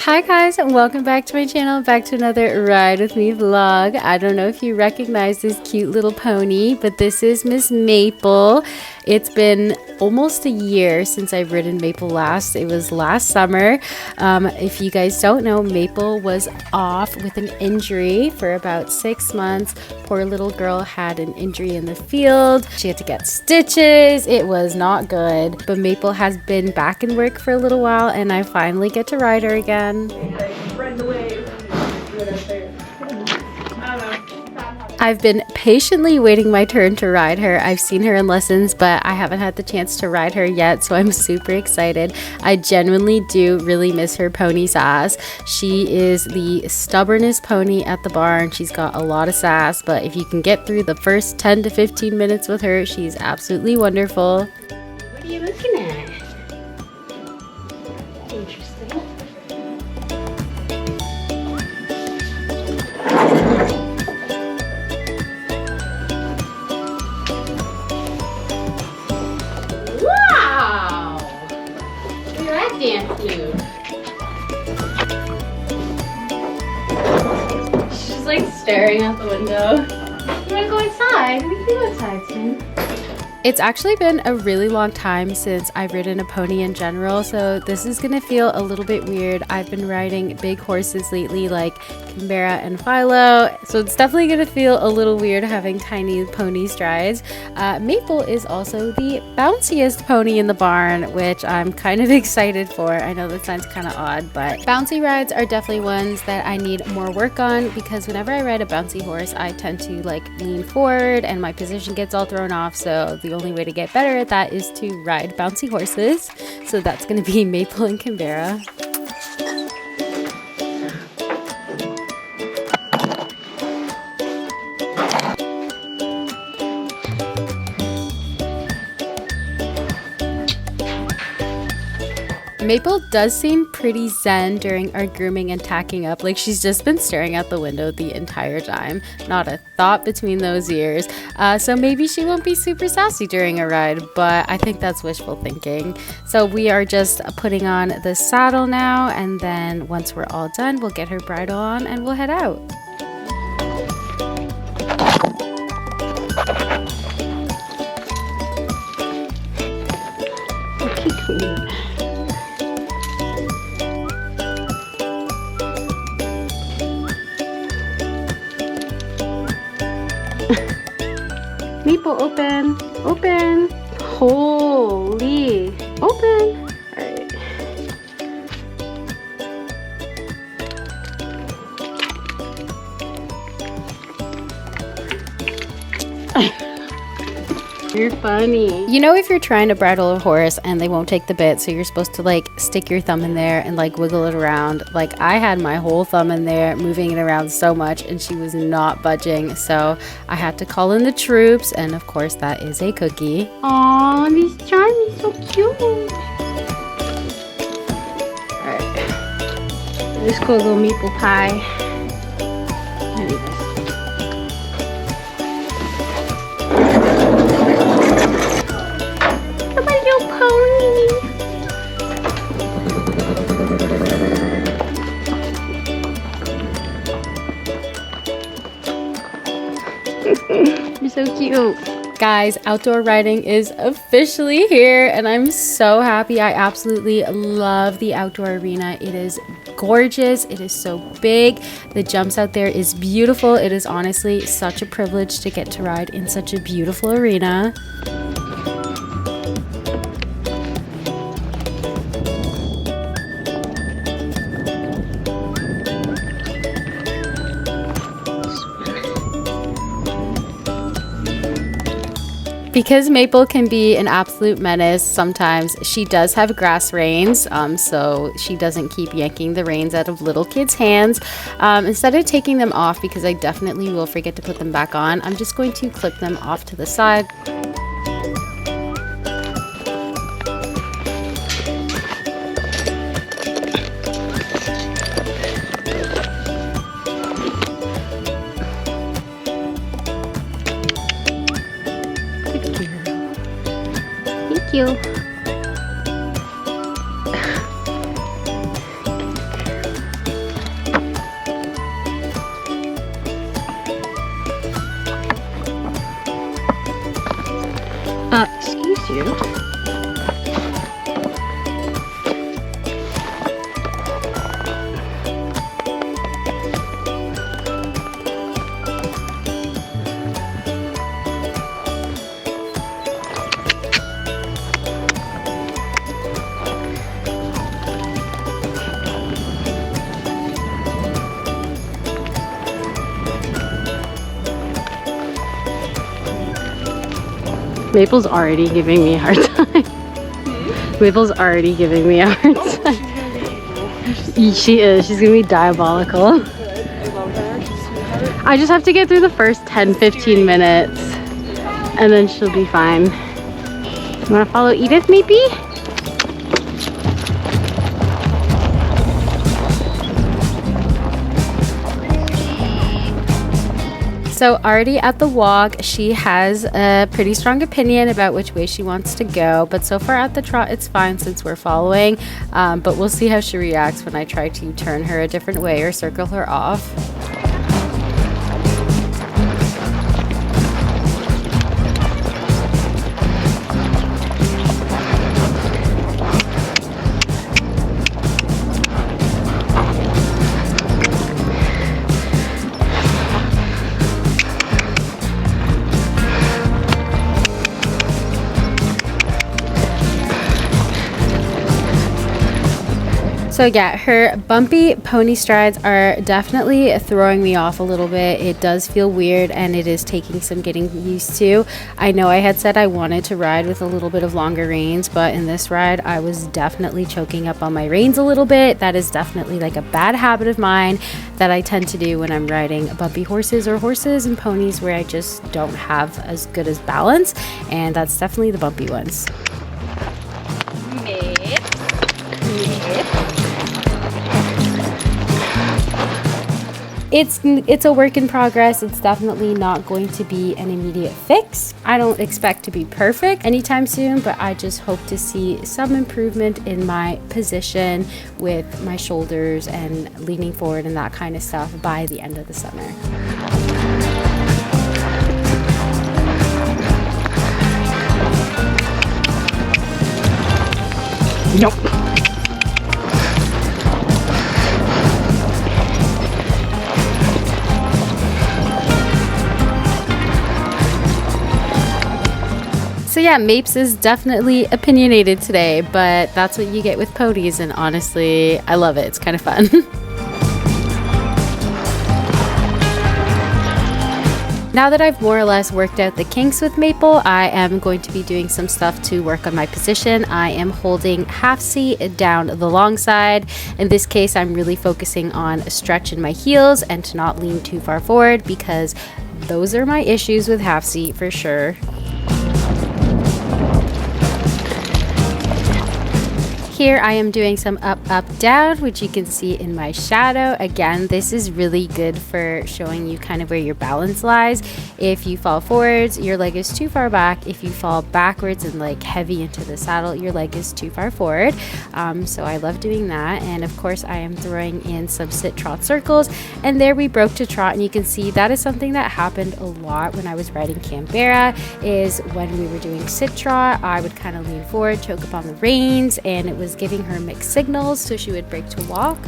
Hi guys, and welcome back to my channel, back to another Ride With Me vlog. I don't know if you recognize this cute little pony, but this is Miss Maple. It's been almost a year since I've ridden Maple last. It was last summer. If you guys don't know, Maple was off with an injury for about 6 months. Poor little girl had an injury in the field. She had to get stitches. It was not good, but Maple has been back in work for a little while and I finally get to ride her again. I've been patiently waiting my turn to ride her. I've seen her in lessons, but I haven't had the chance to ride her yet, so I'm super excited. I genuinely do really miss her pony sass. She is the stubbornest pony at the barn. She's got a lot of sass, but if you can get through the first 10 to 15 minutes with her, she's absolutely wonderful. What are you looking at? Interesting. Wow! Look at that dance move. She's just like staring out the window. You wanna go inside? We can go outside soon. It's actually been a really long time since I've ridden a pony in general, so this is gonna feel a little bit weird. I've been riding big horses lately like Canberra and Philo, so it's definitely gonna feel a little weird having tiny pony strides. Maple is also the bounciest pony in the barn, which I'm kind of excited for. I know that sounds kind of odd, but bouncy rides are definitely ones that I need more work on because whenever I ride a bouncy horse, I tend to like lean forward and my position gets all thrown off, so the only way to get better at that is to ride bouncy horses. So that's going to be Maple and Canberra. Maple does seem pretty zen during our grooming and tacking up. Like she's just been staring out the window the entire time. Not a thought between those ears. So maybe she won't be super sassy during a ride, but I think that's wishful thinking. So we are just putting on the saddle now, and then once we're all done, we'll get her bridle on and we'll head out. Maple, open, open. Holy, open. All right. You're funny. You know, if you're trying to bridle a horse and they won't take the bit, so you're supposed to like stick your thumb in there and like wiggle it around. Like I had my whole thumb in there moving it around so much and she was not budging, so I had to call in the troops, and of course that is a cookie. Aw, this charm is so cute. Alright, let's go little Maple pie. You're so cute. Guys, outdoor riding is officially here and I'm so happy. I absolutely love the outdoor arena. It is gorgeous. It is so big. The jumps out there is beautiful. It is honestly such a privilege to get to ride in such a beautiful arena. Because Maple can be an absolute menace sometimes, she does have grass reins, so she doesn't keep yanking the reins out of little kids' hands. Instead of taking them off, because I definitely will forget to put them back on, I'm just going to clip them off to the side. Thank you. Excuse you. Maple's already giving me a hard time. Maple's already giving me a hard time. She is. She's gonna be diabolical. I love her. She's a sweetheart. I just have to get through the first 10-15 minutes and then she'll be fine. You wanna follow Edith maybe? So already at the walk, she has a pretty strong opinion about which way she wants to go, but so far at the trot it's fine since we're following, but we'll see how she reacts when I try to turn her a different way or circle her off. So yeah, her bumpy pony strides are definitely throwing me off a little bit. It does feel weird and it is taking some getting used to. I know I had said I wanted to ride with a little bit of longer reins, but in this ride I was definitely choking up on my reins a little bit. That is definitely like a bad habit of mine that I tend to do when I'm riding bumpy horses or horses and ponies where I just don't have as good as balance, and that's definitely the bumpy ones. It's a work in progress. It's definitely not going to be an immediate fix. I don't expect to be perfect anytime soon, but I just hope to see some improvement in my position with my shoulders and leaning forward and that kind of stuff by the end of the summer. Nope. So yeah, Mapes is definitely opinionated today, but that's what you get with ponies, and honestly, I love it. It's kind of fun. Now that I've more or less worked out the kinks with Maple, I am going to be doing some stuff to work on my position. I am holding half seat down the long side. In this case, I'm really focusing on a stretch in my heels and to not lean too far forward, because those are my issues with half seat for sure. Here I am doing some up, up, down, which you can see in my shadow. Again, this is really good for showing you kind of where your balance lies. If you fall forwards, your leg is too far back. If you fall backwards and like heavy into the saddle, your leg is too far forward. So I love doing that. And of course I am throwing in some sit trot circles, and there we broke to trot, and you can see that is something that happened a lot when I was riding Canberra. Is when we were doing sit trot, I would kind of lean forward, choke up on the reins, and it was giving her mixed signals, so she would break to walk.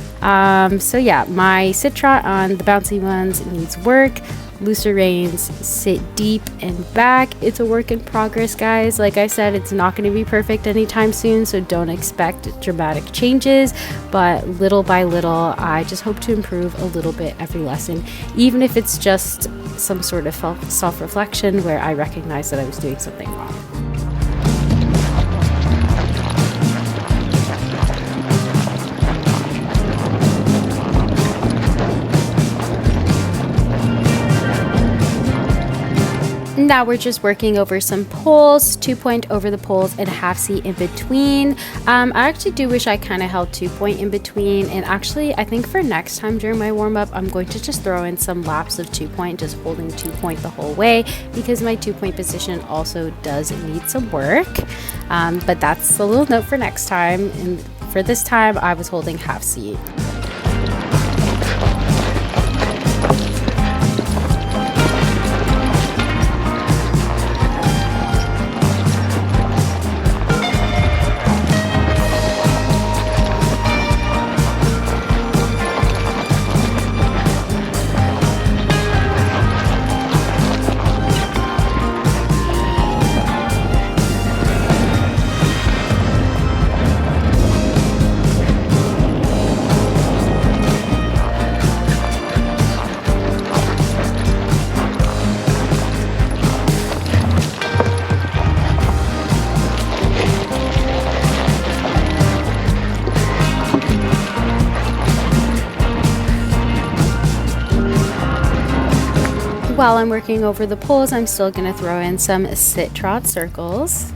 So yeah, my sit trot on the bouncy ones needs work. Looser reins, sit deep and back. It's a work in progress, guys. Like I said, it's not going to be perfect anytime soon, so don't expect dramatic changes, but little by little, I just hope to improve a little bit every lesson, even if it's just some sort of self-reflection where I recognize that I was doing something wrong. Now we're just working over some poles, 2-point over the poles and half seat in between. I actually do wish I kind of held 2-point in between, and actually I think for next time during my warm-up I'm going to just throw in some laps of 2-point, just holding 2-point the whole way, because my 2-point position also does need some work. But that's a little note for next time, and for this time I was holding half seat. while I'm working over the poles, I'm still gonna throw in some sit trot circles.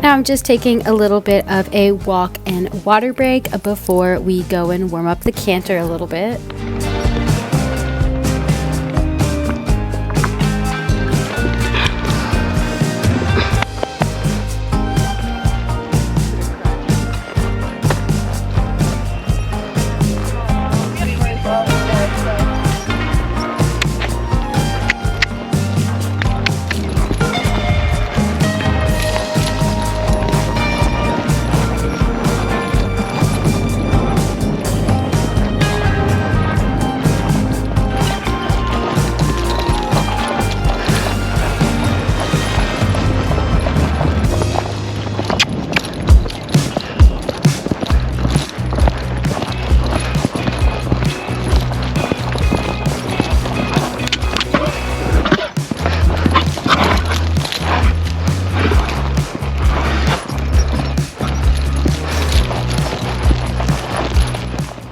Now I'm just taking a little bit of a walk and water break before we go and warm up the canter a little bit.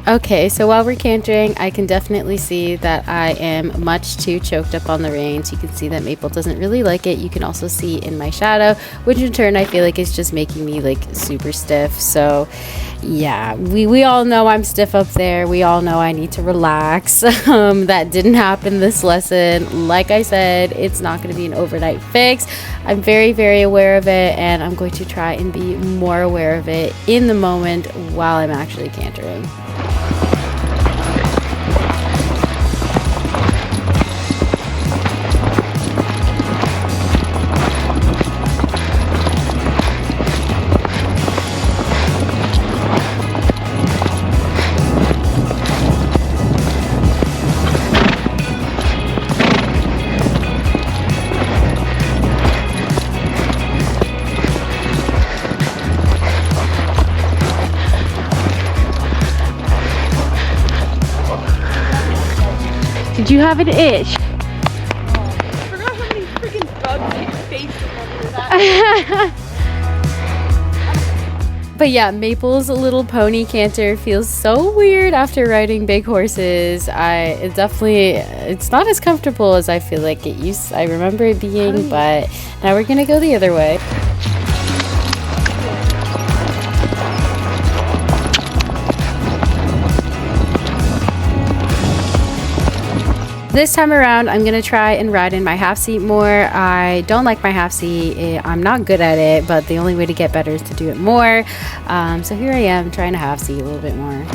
Okay, so while we're cantering, I can definitely see that I am much too choked up on the reins. You can see that Maple doesn't really like it. You can also see in my shadow, which in turn I feel like is just making me like super stiff. So yeah, we all know I'm stiff up there. We all know I need to relax. That didn't happen this lesson. Like I said, it's not going to be an overnight fix. I'm very, very aware of it, and I'm going to try and be more aware of it in the moment while I'm actually cantering. Did you have an itch? I forgot how many freaking bugs hit your face over that. But yeah, Maple's little pony canter feels so weird after riding big horses. It's not as comfortable as I feel like I remember it being, but now we're gonna go the other way. This time around, I'm gonna try and ride in my half seat more. I don't like my half seat. I'm not good at it, but the only way to get better is to do it more. So here I am trying to half seat a little bit more.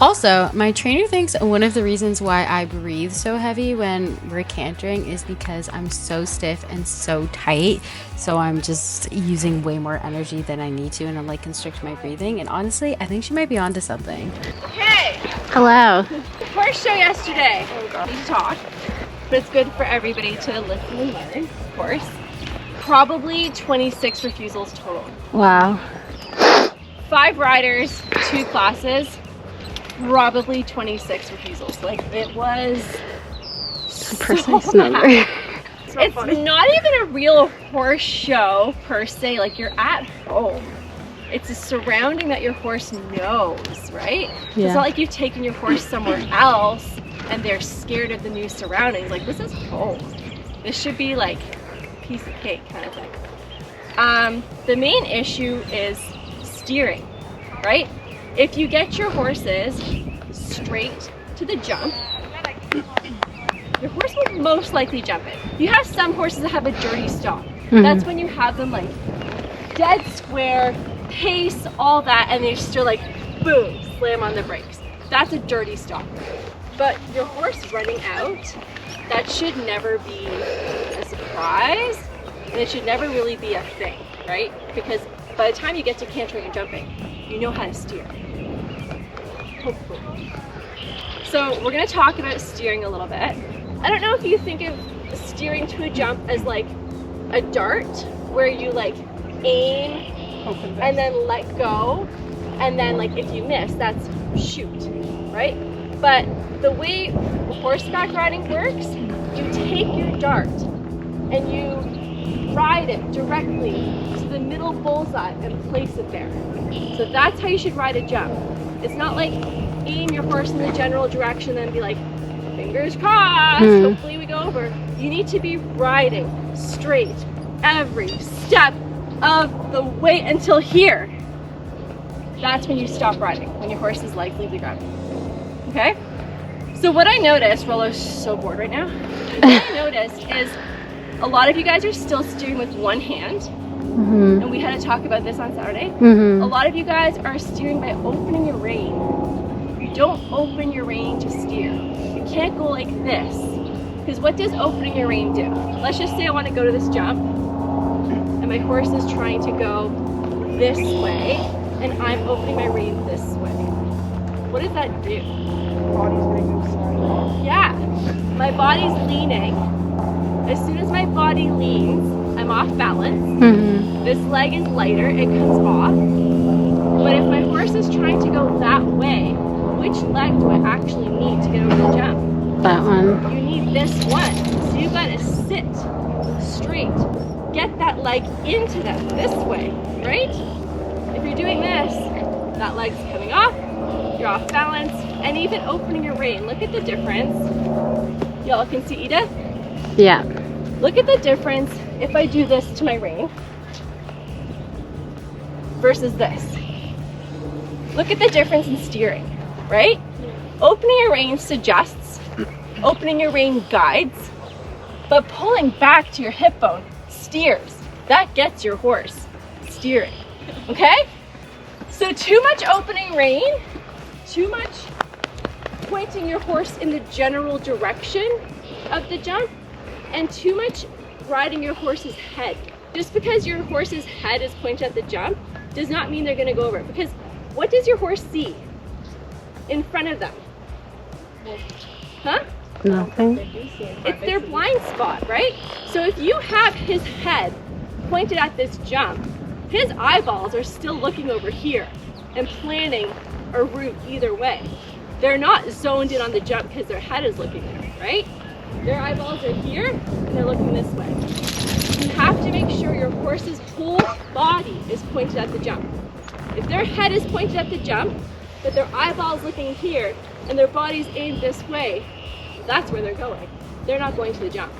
Also, my trainer thinks one of the reasons why I breathe so heavy when we're cantering is because I'm so stiff and so tight. So I'm just using way more energy than I need to, and I'm like constrict my breathing. And honestly, I think she might be onto something. Hey! Hello. Horse show yesterday. We need to talk, but it's good for everybody to listen and learn, of course. Probably 26 refusals total. Wow. 5 riders, 2 classes. Probably 26 refusals. Like, it was A precise number. It's not even a real horse show per se. Like, you're at home. It's a surrounding that your horse knows, right? Yeah. It's not like you've taken your horse somewhere else and they're scared of the new surroundings. Like, this is home. This should be like piece of cake kind of thing. The main issue is steering, right? If you get your horses straight to the jump, your horse will most likely jump it. You have some horses that have a dirty stop. That's when you have them like dead square, pace, all that, and they're still like, boom, slam on the brakes. That's a dirty stop. But your horse running out, that should never be a surprise, and it should never really be a thing, right? Because by the time you get to cantering and jumping, you know how to steer. Hopefully. So we're gonna talk about steering a little bit. I don't know if you think of steering to a jump as like a dart, where you like aim and then let go, and then like if you miss, that's shoot, right? But the way horseback riding works, you take your dart and you ride it directly to the middle bullseye and place it there. So that's how you should ride a jump. It's not like aim your horse in the general direction and be like, fingers crossed, hopefully we go over. You need to be riding straight every step of the way until here. That's when you stop riding, when your horse's legs leave the ground. Okay? So what I noticed, Rollo's so bored right now, what I noticed is a lot of you guys are still steering with one hand, and we had to talk about this on Saturday. A lot of you guys are steering by opening your rein. You don't open your rein to steer. You can't go like this, because what does opening your rein do? Let's just say I want to go to this jump, and my horse is trying to go this way, and I'm opening my rein this way. What does that do? Body's gonna go slowly. Yeah, my body's leaning. As soon as my body leans, I'm off balance. This leg is lighter, it comes off. But if my horse is trying to go that way, which leg do I actually need to get over the jump? That one. You need this one. So you gotta sit straight. Get that leg into them this way, right? If you're doing this, that leg's coming off, you're off balance, and even opening your rein. Look at the difference. Y'all can see Edith? Yeah. Look at the difference if I do this to my rein versus this. Look at the difference in steering, right? Opening your rein suggests, opening your rein guides, but pulling back to your hip bone steers. That gets your horse steering, okay? So too much opening rein, too much pointing your horse in the general direction of the jump, and too much riding your horse's head. Just because your horse's head is pointed at the jump does not mean they're gonna go over it, because what does your horse see in front of them? Huh? Nothing. It's their blind spot, right? So if you have his head pointed at this jump, his eyeballs are still looking over here and planning a route either way. They're not zoned in on the jump because their head is looking there, right? Their eyeballs are here and they're looking this way. You have to make sure your horse's whole body is pointed at the jump. If their head is pointed at the jump, but their eyeballs looking here and their body's aimed this way, that's where they're going. They're not going to the jump.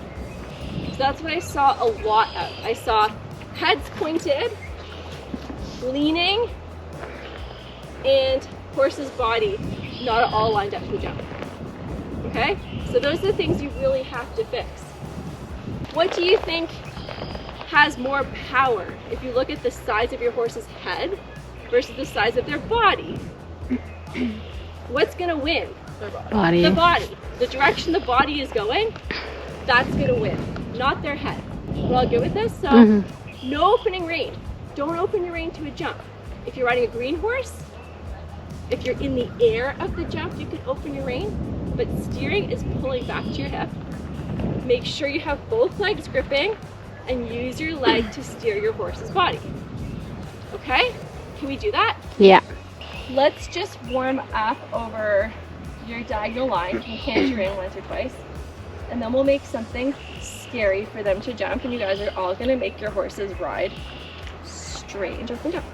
So that's what I saw a lot of. I saw heads pointed, leaning, and horse's body not at all lined up to the jump. Okay? So those are the things you really have to fix. What do you think has more power if you look at the size of your horse's head versus the size of their body? What's gonna win? Body. The body. The direction the body is going, that's gonna win, not their head. We're all good with this? So no opening rein. Don't open your rein to a jump. If you're riding a green horse, if you're in the air of the jump, you can open your rein, but steering is pulling back to your hip. Make sure you have both legs gripping and use your leg to steer your horse's body. Okay? Can we do that? Yeah. Let's just warm up over your diagonal line. You can canter in once or twice. And then we'll make something scary for them to jump, and you guys are all gonna make your horses ride straight and jump and jump.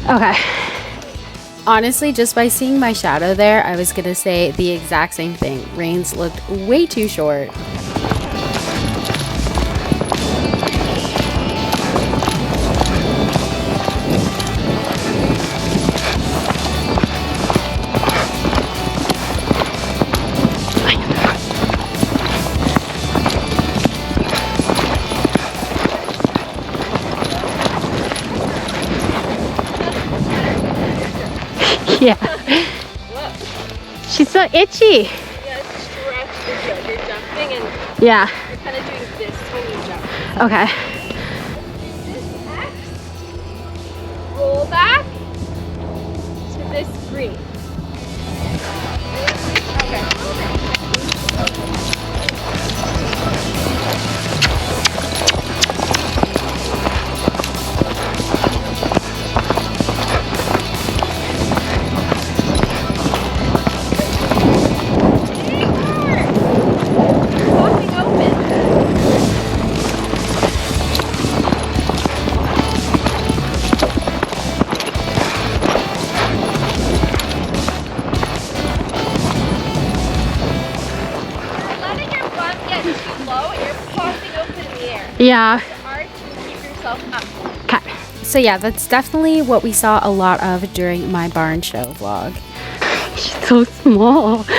Okay. Honestly, just by seeing my shadow there, I was gonna say the exact same thing. Reins looked way too short. Yeah. She's so itchy. Yeah, stretch the jump. You're jumping and Yeah. you're kind of doing this when you jump. Okay. This X, roll back to this green. Okay. Walking open. Letting your butt get too low, you're popping open in the air. Yeah. It's hard to keep yourself up. Okay. So yeah, that's definitely what we saw a lot of during my barn show vlog. She's so small. Oh,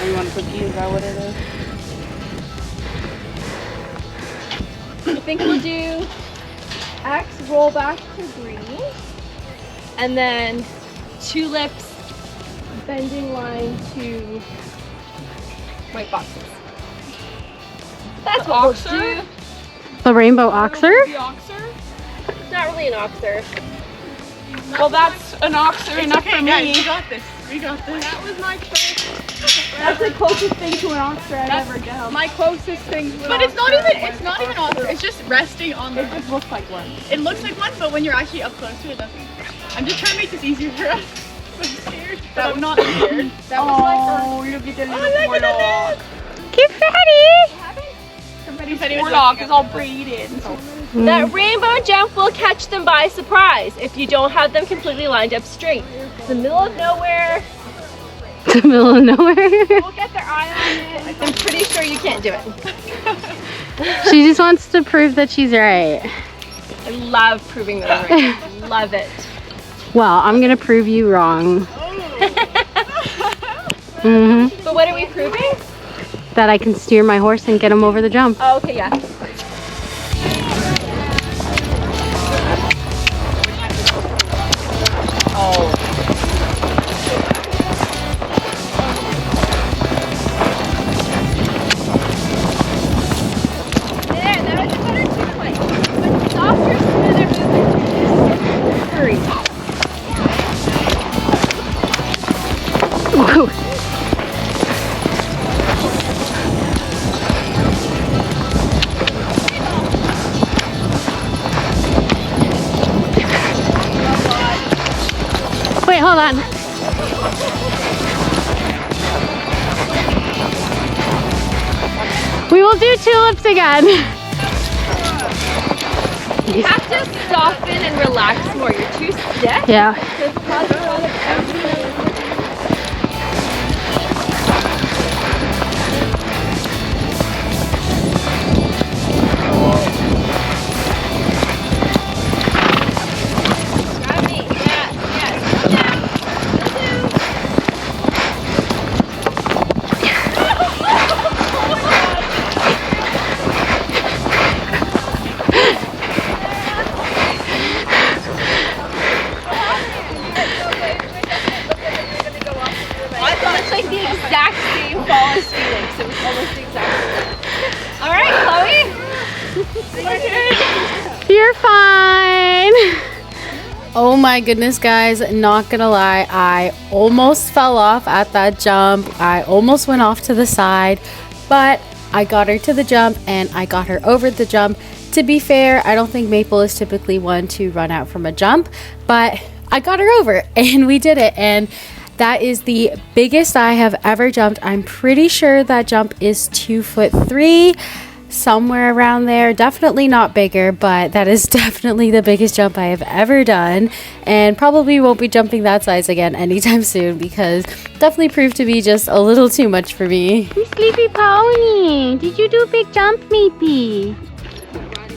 you want a cookie? Is that what it is? I think we'll do X, roll back to green, and then tulips, bending line to white boxes. That's what we'll do. The rainbow oxer? The oxer? It's not really an oxer. Well, that's an oxer enough for me. Guys, we got this. We got this. That was my first. That's the closest thing to an oxer I've ever done. My closest thing. But it's not even oxer. It's just resting on the. It just looks like one. It looks like one, but when you're actually up close to it, it doesn't. I'm just trying to make this easier for us. I'm scared. But I'm not scared. That was my first. Look at the little poor dog. Confetti! Confetti Poor was dog like- is all braided. That rainbow jump will catch them by surprise if you don't have them completely lined up straight. It's the middle of nowhere. The middle of nowhere. We'll get their eye on it. I'm pretty sure you can't do it. She just wants to prove that she's right. I love proving that I'm right. Love it. Well, I'm gonna prove you wrong. Mm-hmm. But what are we proving? That I can steer my horse and get him over the jump. Oh, okay, yeah. There, that was a better two-point. But softer, smoother movement. Hurry. Woo. Wait, hold on. We will do tulips again. You have to soften and relax more. You're too stiff. Yeah. There's a lot of everything. Grab me. Yes, yes. It's like the exact same fall as Felix. It was almost the exact same. All right, Chloe. You're fine. Oh my goodness, guys, not gonna lie, I almost fell off at that jump. I almost went off to the side, but I got her to the jump and I got her over the jump. To be fair, I don't think Maple is typically one to run out from a jump, but I got her over and we did it. And that is the biggest I have ever jumped. I'm pretty sure that jump is 2'3". somewhere around there. Definitely not bigger, but that is definitely the biggest jump I have ever done, and probably won't be jumping that size again anytime soon because definitely proved to be just a little too much for me. Sleepy pony, did you do a big jump maybe?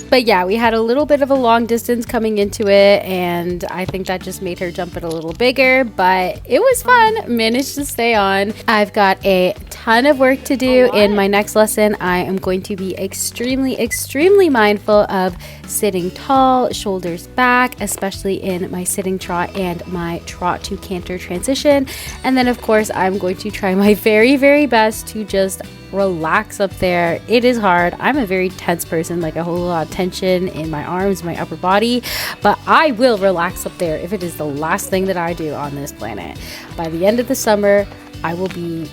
But yeah, we had a little bit of a long distance coming into it, and I think that just made her jump it a little bigger, but it was fun. Managed to stay on. I've got a ton of work to do in my next lesson. I am going to be extremely mindful of sitting tall, shoulders back, especially in my sitting trot and my trot to canter transition. And then of course, I'm going to try my very best to just relax up there. It is hard. I'm a very tense person, like a whole lot of tension in my arms, my upper body, but I will relax up there if it is the last thing that I do on this planet. By the end of the summer, I will be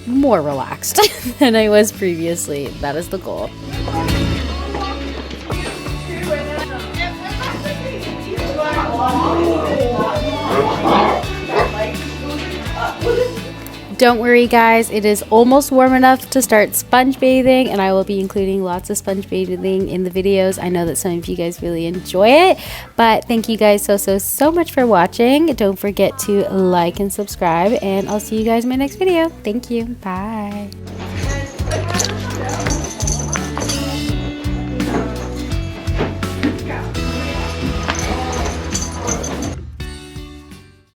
more relaxed than I was previously. That is the goal. Don't worry guys, it is almost warm enough to start sponge bathing, and I will be including lots of sponge bathing in the videos. I know that some of you guys really enjoy it, but thank you guys so much for watching. Don't forget to like and subscribe, and I'll see you guys in my next video. Thank you. Bye.